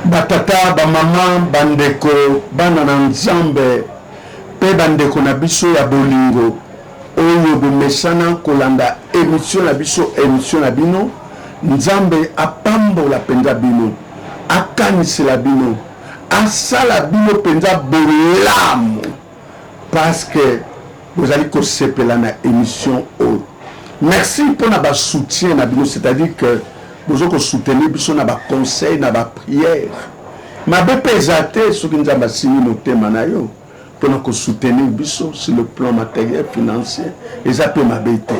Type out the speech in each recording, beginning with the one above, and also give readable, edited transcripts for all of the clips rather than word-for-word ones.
batata bamama bandeko bana na nzambe pe bandeko na biso ya bolingo oyo bomesana kolanda émission na biso émission na bino nzambe apambola penza bino akanisela bino asala bino penza bolamu parce que vous allez kosepela na émission oyo. Merci pour na soutien na bino, c'est-à-dire que vous allez soutenir biso na conseil na prière. Ma bepezate soki nzamba sini no tema na yo pour na soutenir biso sur le plan matériel financier et ça peut m'abete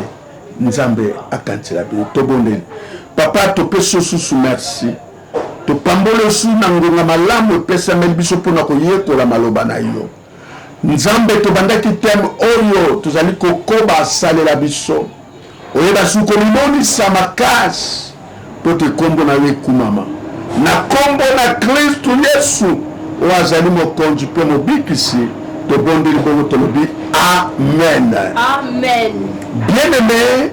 nzambe akantela bino to bonde papa to peso sous merci to pambolo su na ngonga malamu pesa mel biso pour na koyekola maloba na yo nzambe to bandaki tem oyo tozali kokoba salela biso oyeba suko limoni samakasi po te kombo na we kumama na kombo na Kristo Yesu oazali mokonzi pe mobikisi to bonde libongo tolobi amen. Amen. Bien-aimé,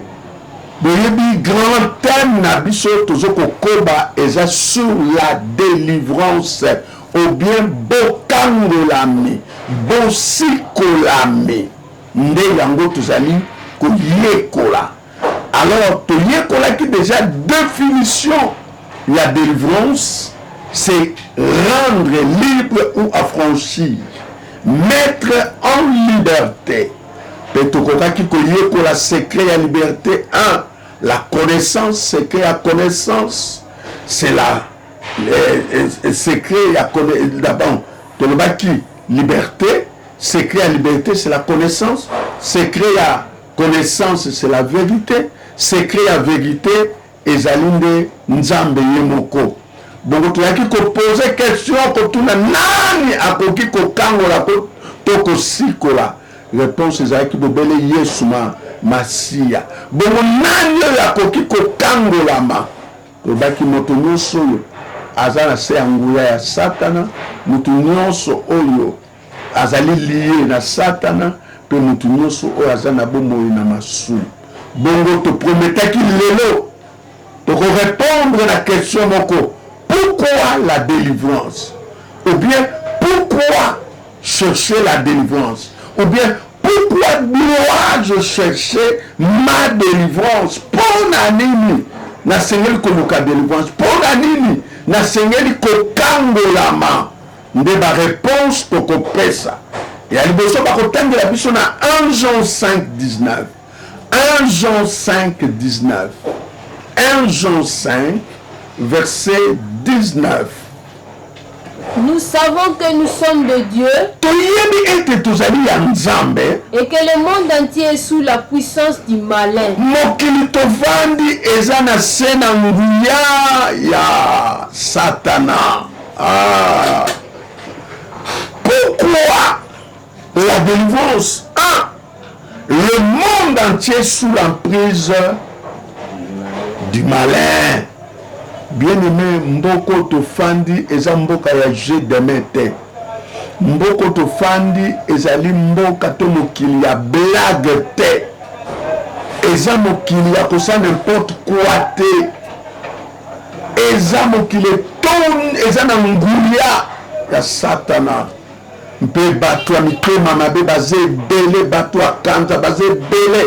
boyebi grand thème na biso tozoko koba eza sur la délivrance ou bien bokangolami bosikolami nde yango tozali koyekola. Alors toyekola qui déjà définition la délivrance c'est rendre libre ou affranchir, mettre en liberté. Petokoka qui koyekola secret à liberté 1 la connaissance secret à connaissance c'est la secret à connaissance d'abord tolobaki liberté secret à liberté c'est la connaissance secret à connaissance c'est la vérité secret à vérité ezalinde nzambe yemoko bongo toyaki ko poser question ko tuna nani akoki ko kangola ko toko sikola réponse ezalaki bobele Yesu Masia bongo nani akoki ko kangola ma tobaki moto nyonso oyo aza na se nguya ya satana moto nyonso oyo azali lié na satana pe moto nyonso oyo aza na bomoi na masumu bongo to prometaki lelo to répondre à la question moko pourquoi la délivrance ou bien pourquoi chercher la délivrance ou bien pourquoi dois-je chercher ma délivrance pour nani na sengeli koluka délivrance pour nani na sengeli kokangolama nde ba réponse to kopesa ya liboso ba kotangela biso na 1 Jean 5:19 1 Jean 5:19 1 Jean 5 verset 19. Nous savons que nous sommes de Dieu et que le monde entier est sous la puissance du malin. Pourquoi la délivrance? Le monde entier est sous l'emprise du malin. Bien-aimé, mboko tofandi eza mboka ya jeu de mete. Mboko tofandi ezali mboka to mokili ya blague te. Eza mokili ya kosa n'importe quoi te. Eza mokili ton eza na ngulia ya satana. Mpe bato ya mitema mabe baze bele bato ya kanza baze bele.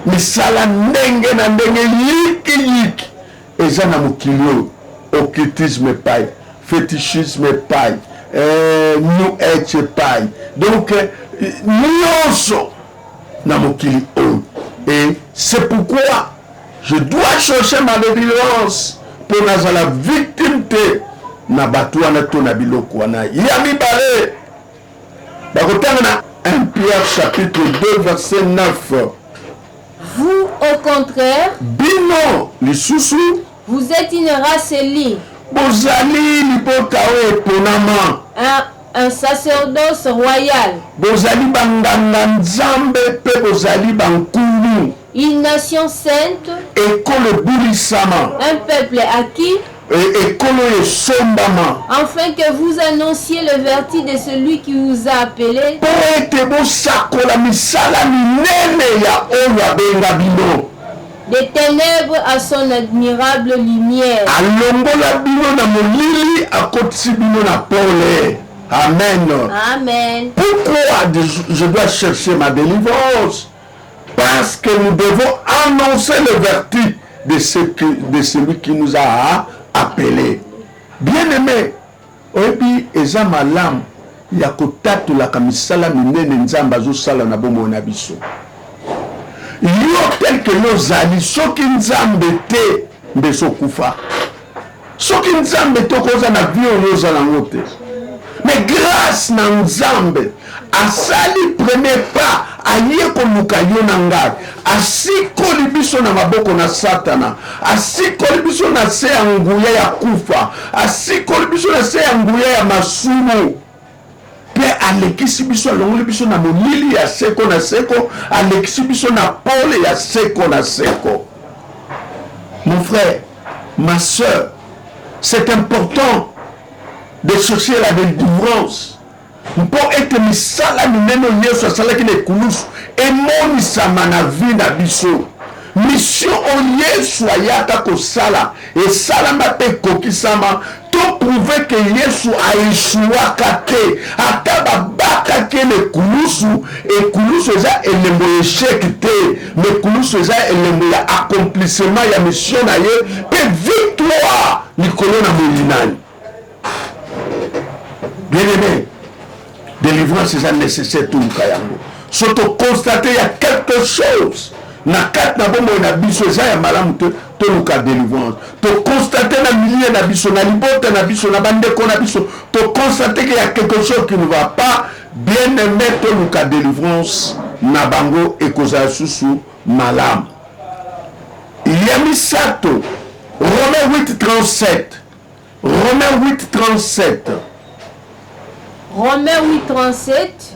Misala ndenge na ndenge yiki. Eza na mokili occultisme pai, fétichisme pai, new age pai. Donc nyonso na mokili o. Et c'est pourquoi je dois chercher ma délivrance pour nazala victime te na batu wana to na biloko wana. Ya mibale. Bakotanga na 1 Pierre chapitre 2 verset 9. Vous, au contraire, bino lisusu, vous êtes une race élue, bozali liboka o eponama, un sacerdoce royal, bozali banganga nzambe pe bozali bankulu, une nation sainte, ekolo bulisama, un peuple acquis, ekolo esombama, afin que vous annonciez le vertu de celui qui vous a appelé, po ete bosakola misala minene ya oyo abenga bino. des ténèbres à son admirable lumière. Alongola bino na molili akotisi bino na pole. Amen. Amen. Pourquoi je dois chercher ma délivrance? Parce que nous devons annoncer le vertu de celui qui nous a appelés. Bien-aimé, oyebi eza malamu ya kotatolaka misala minene nzambe azosala na bomoi na biso. Yo tel que yozali soki nzambe te mbeso kufa. Soki nzambe te koza na vie oyo ozala yango te. Mais grâce na nzambe asali premier pas aye koluka yo na ngai, asikoli biso na maboko na satana, asikoli biso na se ya nguya ya kufa, asikoli biso na se ya nguya ya masumu, mpe alekisi biso alongoli biso na molili ya seko na seko, alekisi biso na pole ya seko na seko. Mon frère, ma soeur, c'est important de chercher la délivrance. Pour être misala mineno yesu asalaki na ekulusu emonisama na vie na biso. Mission o yesu ayaka kosala esalama mpe ekokisama to prouver que yesu aeshuwaka te ata babakaki na ekulusu eza elembo ya échec te, mais ekulusu eza elembo ya accomplissement ya mission na ye mpe victoire likolo na molinani. Bien-aimé, délivrance est nécessaire tout le kayango. Surtout constater il y a quelque chose. Na kat na bombo na biso za ya malamu to le cas délivrance. To constater na milieu na biso na libota na biso na bandeko na biso. To constater qu'il y a quelque chose qui ne va pas. Bien-aimé to le cas délivrance na bango et koza susu malamu. Yamisato Romains 8:37. Romains 8:37. Romains 8:37,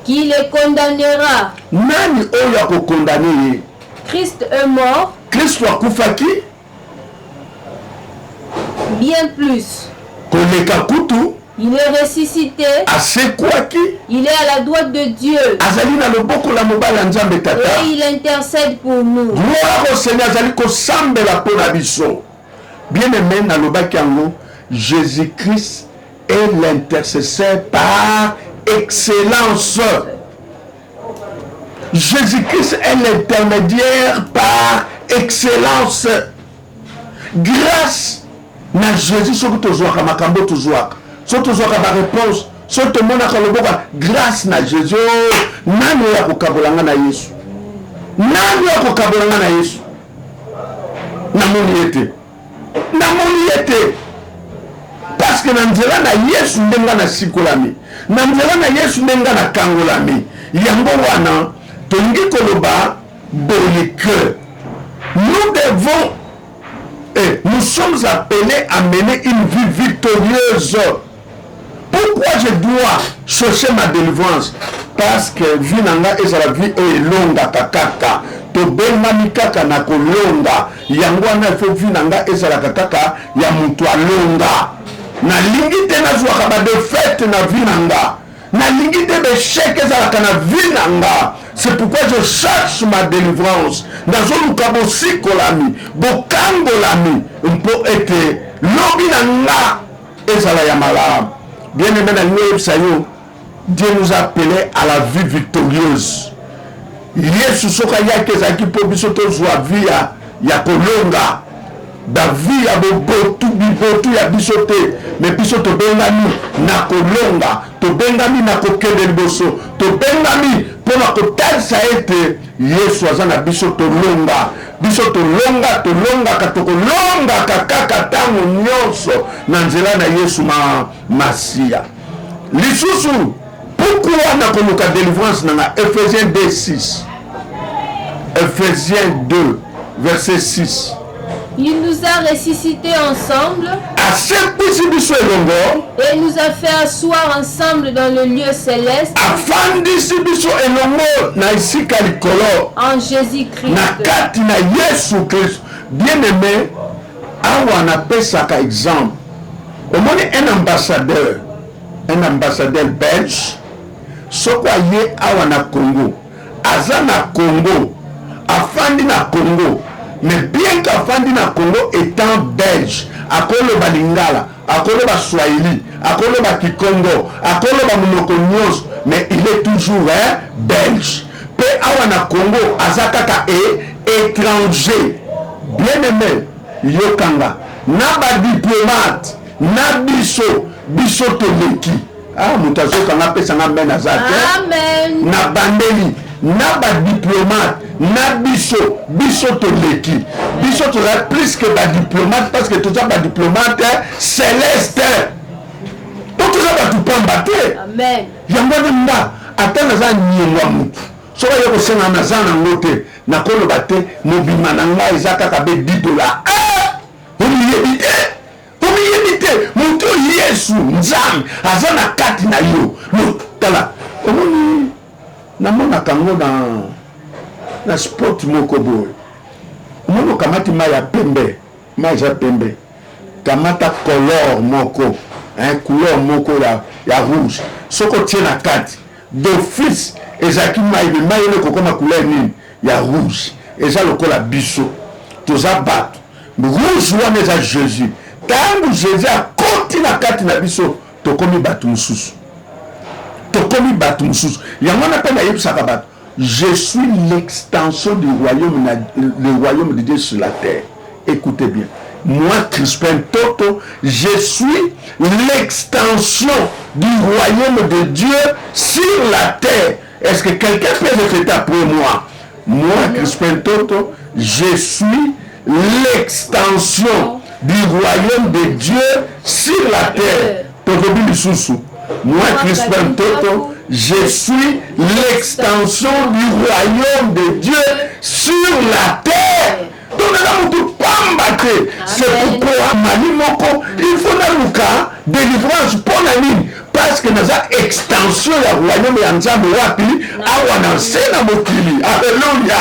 qui les condamnera. Nani oyo ko condamné? Christ est mort. Christ akufaki. Bien plus. Koleka kutu. Il est ressuscité. Asekwaki. Il est à la droite de Dieu. Azali na loboko la mobala nzambe tata. Et il intercède pour nous. Gloire au Seigneur, azali ko sambela pona biso. Bien-aimé na lobaki yango, Jésus-Christ est l'intercesseur par excellence. Jésus-Christ est l'intermédiaire par excellence. Grâce na Jésus, ce que tu as makambo tu as ma réponse, ce que tu as grâce na Jésus, nani ya kukabolanga na Yesu. Nani ya kukabolanga na Yesu. Namoni yete. Parce que na nzela na Yesu ndenga na sikolami, na nzela na Yesu ndenga na kangolami. Yango wana tolingi koloba boye que nous devons et nous sommes appelés à mener une vie victorieuse. Pourquoi je dois chercher ma délivrance? Parce que vie nanga est la vie est longue kakaka. To bengami kaka na kolonga. Yango wana faut vie nanga est la kakaka ya mutu alonga. Na lingi te nazwaka ba défaite na vie nanga. Na lingi te beshek ezalaka na vie nanga. C'est pourquoi je cherche ma délivrance. Nazoluka bosikolami, bokangolami, mpo ete lobi nanga ezala ya malamu. Bien-aimé na nyoyo sayo, Dieu nous a appelés à la vie victorieuse. Yesu soka yake ezalaki mpo biso tozwa vie ya kolonga. Davi ya bibotu ya biso te, mais biso tobengami na kolonga, tobengami na kokende liboso, tobengami pona kotalisa ete Yesu aza na biso tolonga, tokolonga kaka tango nyonso na nzela na Yesu Masia. Lisusu pourquoi na koluka délivrance na Ephésiens 2:6. Ephésiens 2 verset 6. Il nous a ressuscités ensemble et nous a fait asseoir ensemble dans le lieu céleste en Jésus-Christ. Bien-aimé, on appelle ça un exemple. Au moins un ambassadeur belge, ce qu'on y a à Congo, Azana Congo, afandi na Congo. Mais bien qu'afandi na Congo étant belge, akoloba lingala, akoloba swahili, akoloba kikongo, akoloba monoko nyonso, mais il est toujours belge. Pe awa na Congo azakaka étranger. Bien aimé, yokanga, na ba diplomate, na biso toleki. Ah, mutazoka na pesa na mena zate. Amen. Na bandeli, na ba diplomate, na biso toleki. Biso toza plus que ba diplomate parce que toza ba diplomate céleste. Donc toza ba tupamba te. Amen. Yango nda atana za nyengwa mutu. Soka yoko senga na zana ngote na koloba te mobima na ngai ezaka ka be $10. Omiyebite mutu Yesu nzambe aza na kati na yo. Tala omoni namona kango na sport moko boy. Omoni kamati mai ya pembe, mai ya pembe. Kamata couleur moko, couleur moko ya rouge. Soko tie na kati d'office ezaki mai ne kokoma couleur nini ya rouge. Eza lokola biso. Toza bato. Rouge wana eza Jésus. Tangu Jésus akoti na kati na biso tokomi bato mususu. Tokomi bato mususu. Yango na pena yebisaka bato. Je suis l'extension du royaume, le royaume de Dieu sur la terre. Écoutez bien. Moi, Crispin Toto, je suis l'extension du royaume de Dieu sur la terre. Est-ce que quelqu'un peut répéter après moi? Moi, Crispin Toto, je suis l'extension du royaume de Dieu sur la terre. Moi, Crispin Toto, je suis l'extension du royaume de Dieu sur la terre. Donc, c'est pourquoi Malimoko, il faut naluka délivrance pour la ligne. Parce que nous avons extension du royaume de Nzambe wapi awa na sena mokili. Alléluia.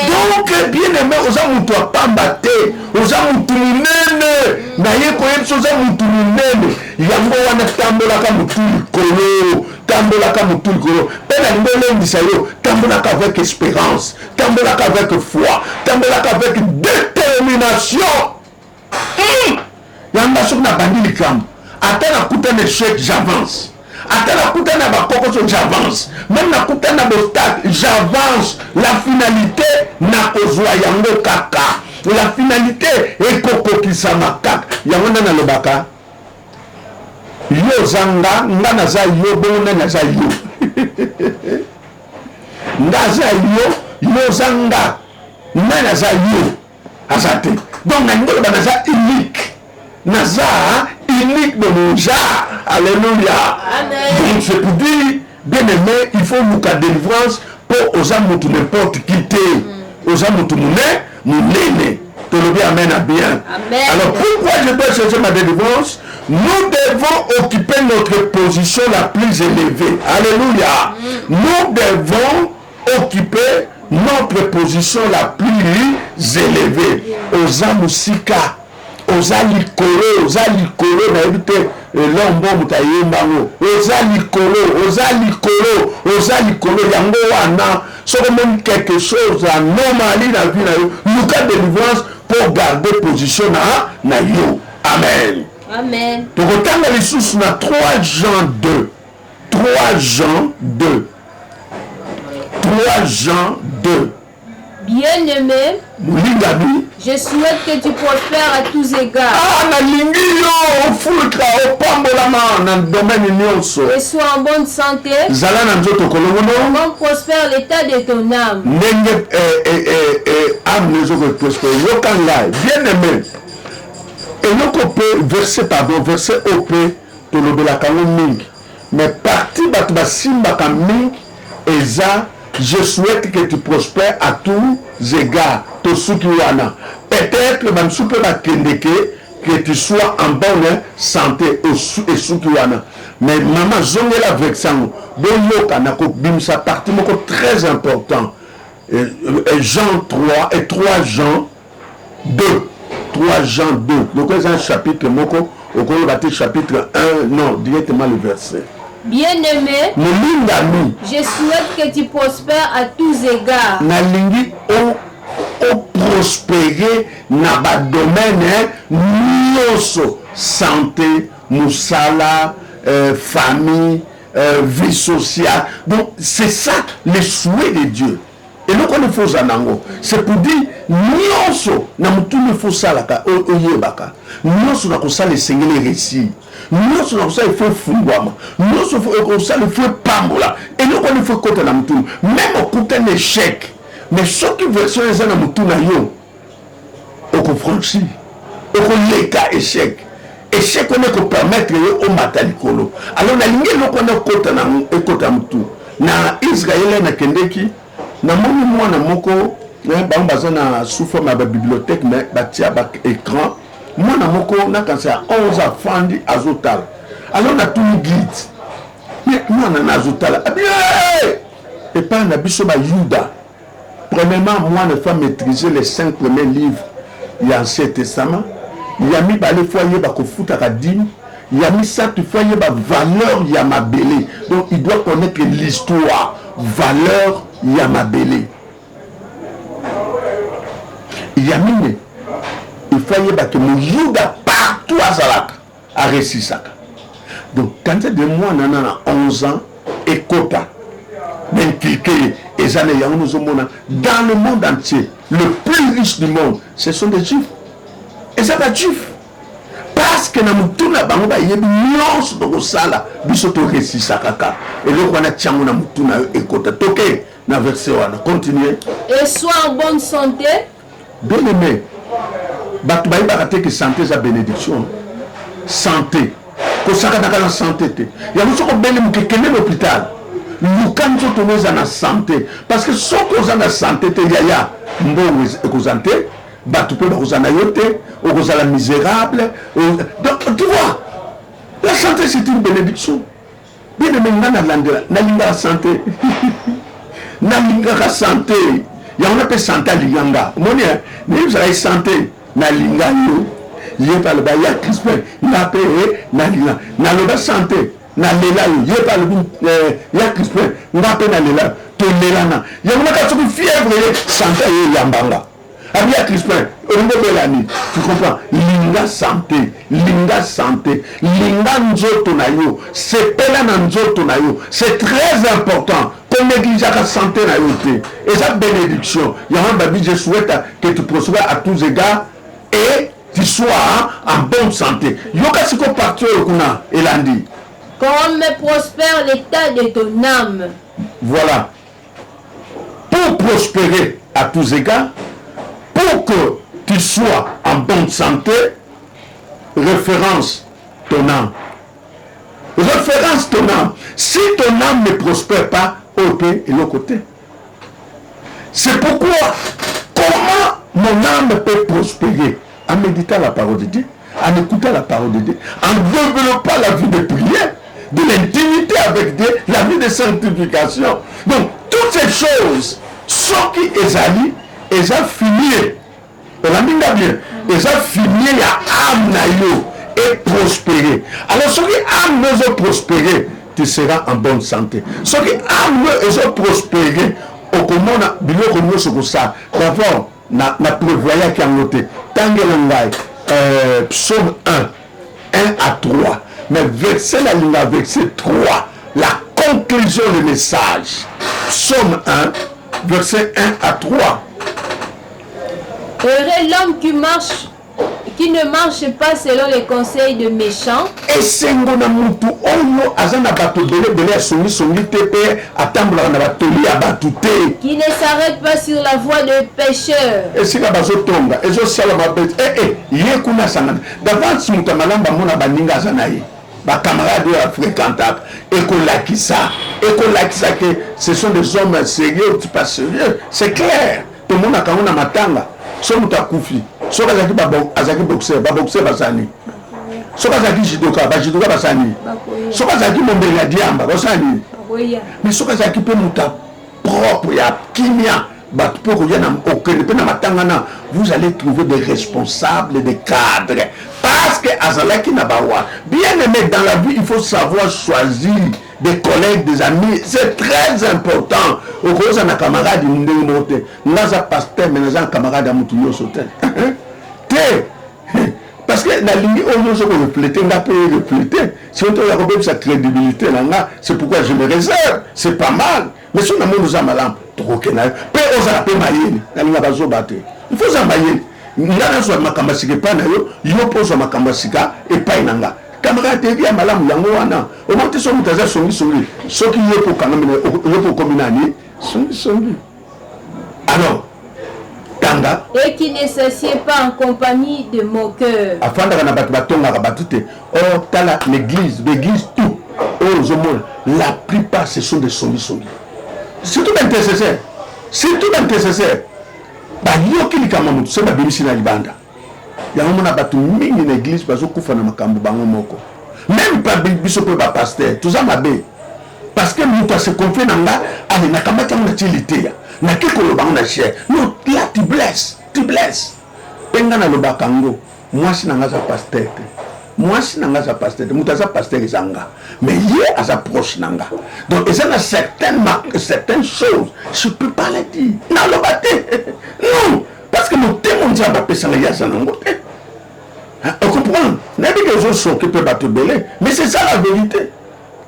Donc bien aimé, aux amutu apamba te, aux amutu munene, na yeko yebso aux amutu munene. Yango wana tambola ka mutu likolo, tambola ka mutu likolo. Pena ngolo ndisa yo, tambola ka avec espérance, tambola ka avec foi, tambola ka avec détermination. Yanga sok na bandi likambo. Attends à couper les chèques, j'avance. Attends à couper na bakoko, j'avance. Même na couper na bostak, j'avance. La finalité na kozwa yango kaka. La finalité est koko kisama kaka. Yango na le baka. Yo zanga, nga na za yo, bonga na za yo. Nga za yo zanga, nga na za yo. Azate. Donc na ngolo na za unique. Naza unique de mon genre. Alléluia. Amen. Donc c'est pour dire, bien aimé, il faut nous la délivrance pour aux âmes n'importe qui t'es. Aux âmes tout mon aîné. Te le bien, amen, à bien. Amen. Alors pourquoi je dois chercher ma délivrance? Nous devons occuper notre position la plus élevée. Alléluia. Nous devons occuper notre position la plus élevée. Aux âmes sika. Oza likolo na ebite lombo mutayembango oza likolo yango wana soko même quelque chose anormali na vie na yo luka délivrance pour garder position na yo. Amen. Amen. Tokotanga lisusu na 3 Jean 2 Bien-aimé, je souhaite que tu prospères à tous égards. Et sois en bonne santé. Comment prospère l'état de ton âme. Bien-aimé. Verset OP, mais parti Batbasimba Kaming, Eza. Je souhaite que tu prospères à tous égards. Peut-être que tu sois en bonne santé. Mais maman, zongela avec ça. Ça partie très important. Jean 3 et 3 Jean 2. 3 Jean 2. Donc c'est un chapitre moko. Au chapitre 1, non, directement le verset. Bien-aimé, je souhaite que tu prospères à tous égards. Nalingi o prospérer na ba domaine nyonso, santé, musala, famille, vie sociale. Donc c'est ça le souhait de Dieu. Et donc on est faux anango. C'est pour dire nyonso na mutu ne faut salaka oyebaka. Nyonso na kosa le sengele récit. Nyonso na kosa il faut fungwama. Nyonso kosa il faut pambola. Et donc on est faux côté na mutu. Même au côté un échec. Mais ce qui version les na mutu na yo. Oko franchi. Oko leka échec. Échec on est ko permettre au matalikolo. Alors na lingi no kono côté na ekota mutu. Na Israël na kendeki na moni mwana moko bango baza na souffre ma bibliothèque mais batia ba écran mwana moko na kansa 11 afandi azotala alors na tout guide mais mwana na azotala et pas na biso ba Yuda. Premièrement mwana fa maîtriser les 5 premiers livres de l'Ancien Testament. Il y a mis ba les foyers ba ko futa ka dîme. Il y a mis ça tu foyer ba valeur ya mabele. Donc il doit connaître l'histoire, valeur Yamabele. Yamine, il fallait que mon Yuda partout à Zalak, à Ressisaka. Donc, quand il y a des mois, on a 11 ans, et Kota, même cliquer, et dans le monde entier, le plus riche du monde, ce sont des Juifs. Et ça va être Juifs. Parce que dans mutuna bangoba yebi nyonso de sala biso to Ressisaka. Et le roi na tiango na mutuna ekota toke. Continuez. Et sois en bonne santé. Bien-aimé, Batoubaï Baraté que santé c'est bénédiction. Santé. Pour ça qu'on a la santé. Il y a beaucoup de bénédictions qui sont à l'hôpital. Nous quand nous sommes en santé. Parce que ce qu'on a en santé, il y a un bon santé. Batoubaï Baraté, on a la misérable. Donc tu vois, la santé c'est une bénédiction. Bien-aimé, on a la santé. Na santé ya on appelle santé linganga moni ni vous avez santé na lingayo yé par le baya Crispin na pe na linga na le santé na lela yé par le ya Crispin na pe na lela to lela na ya on a ka fièvre santé yambanga abia Crispin on belani tu comprends linga santé linga nzoto na yo c'est pela na nzoto na yo c'est très important. Comme néglige la santé na yoté et sa bénédiction il y a un babi je souhaite que tu prospères à tous égards et tu sois en bonne santé yoka siko partir kuna elandi comme prospère l'état de ton âme. Voilà, pour prospérer à tous égards, pour que tu sois en bonne santé, référence ton âme. Référence ton âme. Si ton âme ne prospère pas, au et l'autre côté. C'est pourquoi, comment mon âme peut prospérer? En méditant la parole de Dieu, en écoutant la parole de Dieu, en développant la vie de prière, de l'intimité avec Dieu, la vie de sanctification. Donc, toutes ces choses sont qui ezali, elles ont fini. On a mis bien, elles ont fini à âme et prospérer. Alors, ceux qui âme ont prospéré, tu seras en bonne santé. Ceux qui âme ont prospéré, au comment on a bien sur ça. D'abord, na prévoyant qui a noté. Tangelangai, psaume 1, 1 à 3. Mais verset la ligne, verset 3, la conclusion du message. Psaume 1, verset 1 à 3. Heureux l'homme qui ne marche pas selon les conseils de méchants. Et c'est ngona mutu ono azana bato bele songi tepe atambula na batoli abatute. Qui ne s'arrête pas sur la voie de pécheurs. Et si la bazo tonga, et zo sala mabet. Yekuna sangana. D'avance muta malamba mona baninga zanaye. Ba camarade à fréquentable. Ekolakisa que ce sont des hommes sérieux, tu pas sérieux. C'est clair. Tout le monde a quand on a matanga. So muta kufi. So kazaki azaki boxer, boxer basani. So kazaki jidoka basani. So kazaki mombela diamba basani. Mais so kazaki pe muta propre ya kimia. Vous allez trouver des responsables, des cadres. Parce que Azalaki Nabawa, bien aimé dans la vie, il faut savoir choisir des collègues, des amis. C'est très important. Au cause de camarade, nous avons pasteur, mais nous avons camarade à Moutouyo Sotel. Parce que la ligne, on se refléter, on a pu refléter. Si on a repris sa crédibilité, c'est pourquoi je me réserve. C'est pas mal. Mais si on a mis nos amalams, il faut qu'on il faut s'amayer. Nana soit makambasika pa na yo, yo poso makambasika et pa inanga. Camarade te via malamu yango wana. Au moins te so mutaza songi. Soki yo po kanamene, yo po kominani, songi. Alors, tanga. Et qui ne s'assied pas en compagnie de moqueurs. Afin de na batonga batute. Oh, tala l'église tout. Oh, zomo, la plupart ce sont des songi. C'est tout nécessaire. C'est tout nécessaire. Ba yoki likamamutu c'est ba bimisi na libanda ya mona batu mingi na église bazo kufa na makambo bango moko même pas biso pe ba pasteur tout ça mabe parce que mutu se confie na nga ali na kamata na tilité ya na kiko bango na cher no là tu blesses penga na loba kango moi si na nga za pasteur moi si na nga za pasteur mutu za pasteur zanga mais hier à sa proche nanga donc et ça a certaines choses je peux pas les dire non le bâté non parce que mon témoin ça va passer la yasa nango on comprend n'a pas que les autres qui peuvent battre belé mais c'est ça la vérité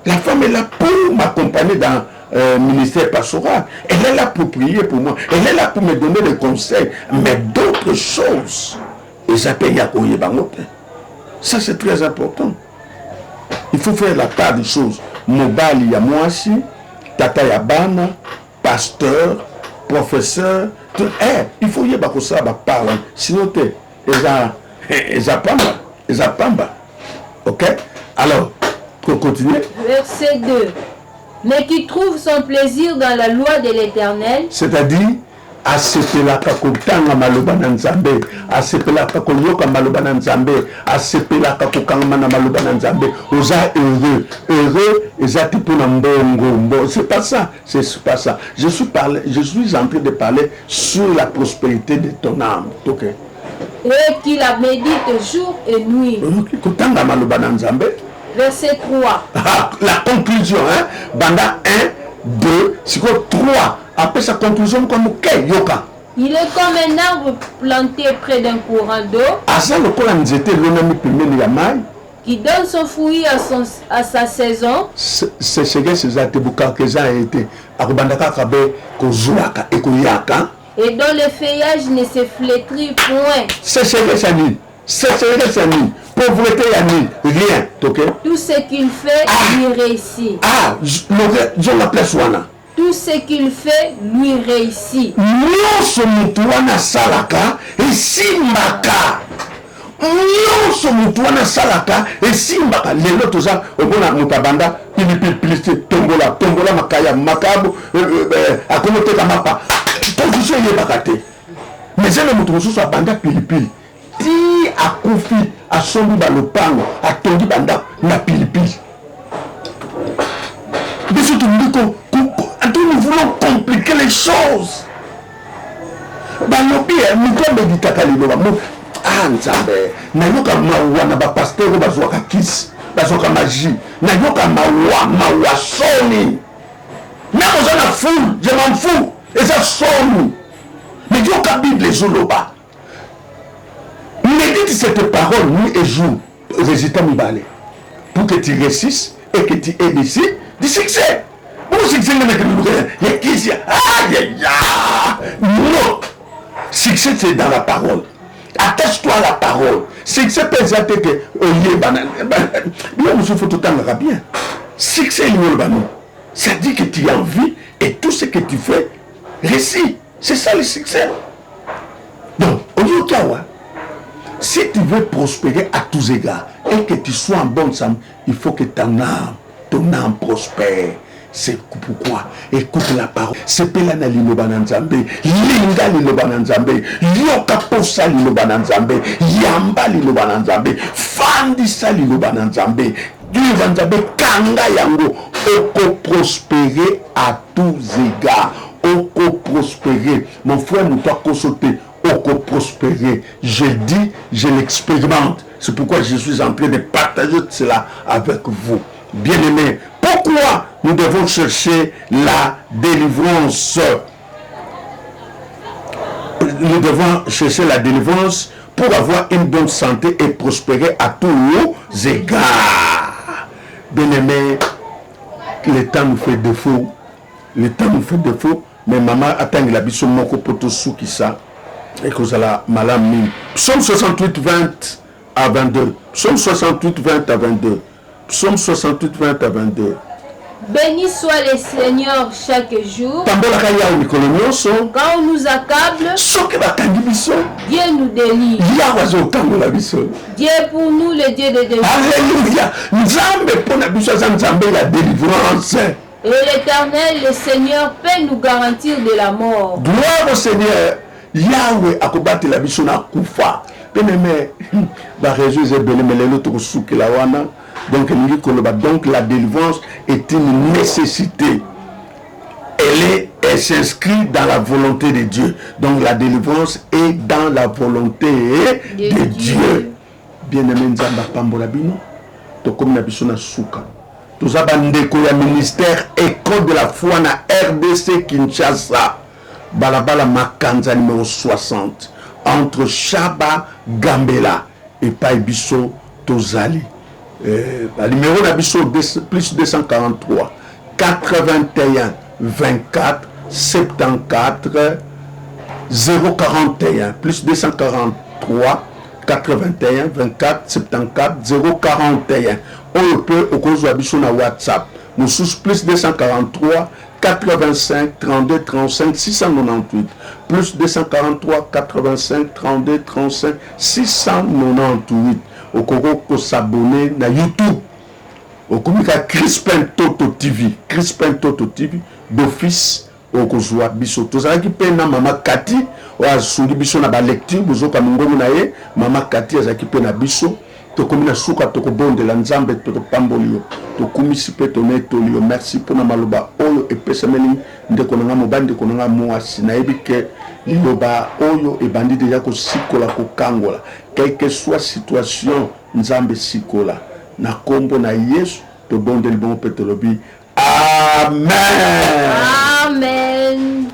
la femme est là pour m'accompagner dans ministère pastoral elle est là pour prier pour moi elle est là pour me donner des conseils mais d'autres choses et ça paye à koye bango ça c'est très important. Il faut faire la part des choses. Mobali ya mwasi, tata ya bana, pasteur, professeur, tout. Il faut y avoir ça parler. Sinon eza pamba. OK? Alors, pour continuer. Verset 2. Mais qui trouve son plaisir dans la loi de l'Éternel. C'est-à-dire asepelaka kotanga maloba na nzambe asepelaka koyoka maloba na nzambe asepelaka kokangama na maloba na nzambe oza heureux ezati pona mbongo c'est pas ça je suis en train de parler sur la prospérité de ton âme. OK? Et qu'il la médite jour et nuit. Kotanga maloba na nzambe. Verset 3. La conclusion banda 1 2 c'est quoi 3. Après sa conclusion, comme yoka. Il est comme un arbre planté près d'un courant d'eau. Qui donne son fruit à sa saison. C'est ce que et dont le feuillage ne se flétrit point. C'est ce que ça dit. Pauvreté, rien. Tout ce qu'il fait, lui réussit. Je l'appelle Swana. Tout ce qu'il fait lui réussit. Nyonso mutu wana salaka esimbaka. Nyonso mutu wana salaka esimbaka. Lelo toza obona mutabanda pilipili tombola makaya makabo akomote kamapa. Position yebaka te. Mais le mutu mususu abanda pilipili. Ti akufi asombi balopango atongi banda na pilipili. Biso tumiko nous voulons compliquer les choses. Balobi nous méditaka liloba mo nzambe na yoka mawa na ba pasteur bazwaka kisi bazwaka magie na yoka mawa soni na ozana fou je m'en fous et ça soni mais yoka Bible zoloba médite cette parole nuit et jour résultat mibale pour que tu réussisses et que tu aies du succès. Non, succès c'est dans la parole. Attache-toi à la parole. Succès peut être que bien. Succès ça dit que tu as envie et tout ce que tu fais réussit. C'est ça le succès. Donc, si tu veux prospérer à tous égards et que tu sois en bonne santé, il faut que ton âme prospère. C'est pourquoi écoute la parole. C'est pelana liloba na nzambe, linga liloba na nzambe, yoka posa liloba na nzambe, yamba liloba na nzambe, fandisa liloba na nzambe, liloba nzambe kanga yango, oko prospérer à tous égards, oko prospérer. Mon frère nous doit consulter, oko prospérer. Je dis, je l'expérimente. C'est pourquoi je suis en train de partager cela avec vous. Bien-aimés, Pourquoi nous devons chercher la délivrance? Nous devons chercher la délivrance pour avoir une bonne santé et prospérer à tous les égards. Bien-aimés, le temps nous fait défaut. Le temps nous fait défaut. Mais maman attend la biso moko poto souki ça. Et que ça la malam mine. Psaume 68, 20 à 22. Psaume 68, 20 à 22. Psaume 68, 20 à 22. Béni soit le Seigneur chaque jour. Quand on nous accable, Dieu nous délivre. Dieu est pour nous le Dieu de délivrance. Alléluia. Et l'Éternel, le Seigneur, peut nous garantir de la mort. Gloire au Seigneur. Yahweh a combattu la mission à Koufa. Bien-aimé, donc la délivrance est une nécessité. Elle s'inscrit dans la volonté de Dieu. Donc la délivrance est dans la volonté de Dieu. Bien-aimé, Nzamba Pambola Bino, to comme na biso na suka. Tozaba ndeko ya ministère école de la foi na RDC Kinshasa. Balabala Makanza numéro 60 entre Chaba Gambela et Paibiso Tozali. Le numéro d'Abisso plus 243 81 24 74 041 plus 243 81 24 74 041. On peut au cause d'Abisso na WhatsApp. Nous sous plus 243 85 32 35 698 plus 243 85 32 35 698. Au Congo, pour s'abonner à YouTube. Au Congo, Crispin Toto TV. Crispin Toto TV d'office au Congo. Biso. Tous ceux qui payent na Maman Kati, ou à souli biso na ba lecture, biso ka mungomu na ye, Maman Kati a qui paye na biso. To komina suka to ko bonde la nzambe to pambolio. To kumisi pe to netolio. Merci pour na maloba oyo e pesameli ndeko na mobandi ko na mwasi na ebike liloba oyo e bandi deja ko sikola ko kangola. Quelle que soit situation nzambe sikola na kombo na Yesu to bonde le bon petolobi. Amen. Amen.